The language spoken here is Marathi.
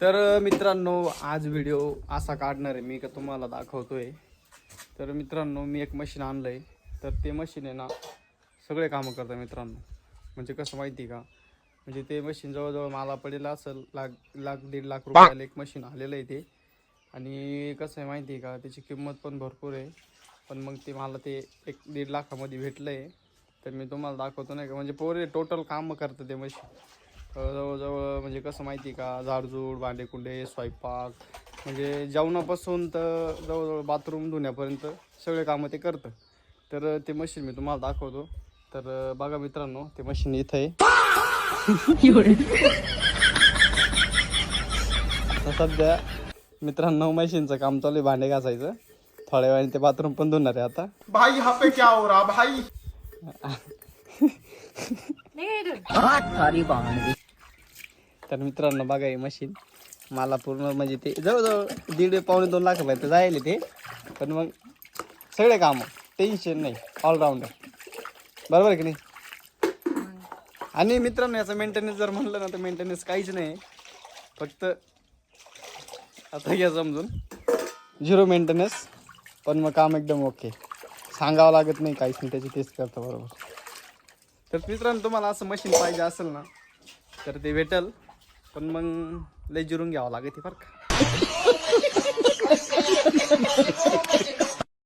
तर मित्रांनो आज व्हिडिओ असा काढणार आहे मी का तुम्हाला दाखवतोय. तर मित्रांनो मी एक मशीन आणलं आहे. तर ते मशीन आहे ना सगळे कामं करतं मित्रांनो. म्हणजे कसं माहिती का, म्हणजे ते मशीन जवळजवळ मला पडेल असेल दीड लाख रुपयाला एक मशीन आलेलं आहे ते. आणि कसं आहे माहिती का, त्याची किंमत पण भरपूर आहे. पण मग ते मला ते 1-1.5 लाखामध्ये भेटलं आहे. तर मी तुम्हाला दाखवतो नाही का, म्हणजे पोरे टोटल कामं करतं ते मशीन. जवळजवळ म्हणजे कसं माहिती का, झाडझूड, भांडेकुंडे, स्वयंपाक, म्हणजे जेवणापासून तर जवळजवळ बाथरूम धुण्यापर्यंत सगळे कामं ते करतं. तर ते मशीन मी तुम्हाला दाखवतो. तर बघा मित्रांनो, ते मशीन इथं आहे. आता सध्या मित्रांनो मशीनचं काम चालू आहे, भांडे घासायचं. थोड्या वेळाने ते बाथरूम पण धुणार आहे आता. भाई यहाँ पे क्या हो रहा भाई? तर मित्रांनो बघा हे मशीन मला पूर्ण म्हणजे ते जवळजवळ 1.5-2 लाखापर्यंत जायले ते. पण मग सगळे कामं टेन्शन नाही, ऑलराऊंडर. बरोबर आहे की नाही? आणि मित्रांनो याचं मेंटेनन्स जर म्हणलं ना तर मेंटेनन्स काहीच नाही, फक्त आता घ्या समजून 0 मेंटेनन्स. पण मग काम एकदम ओके, सांगावं लागत नाही काहीच नाही, त्याची टेस्ट करतं बरोबर. तर मित्रांनो तुम्हाला असं मशीन पाहिजे असेल ना तर ते भेटेल. पण मग लय जिरून घ्यावं लागेल ते बरं का.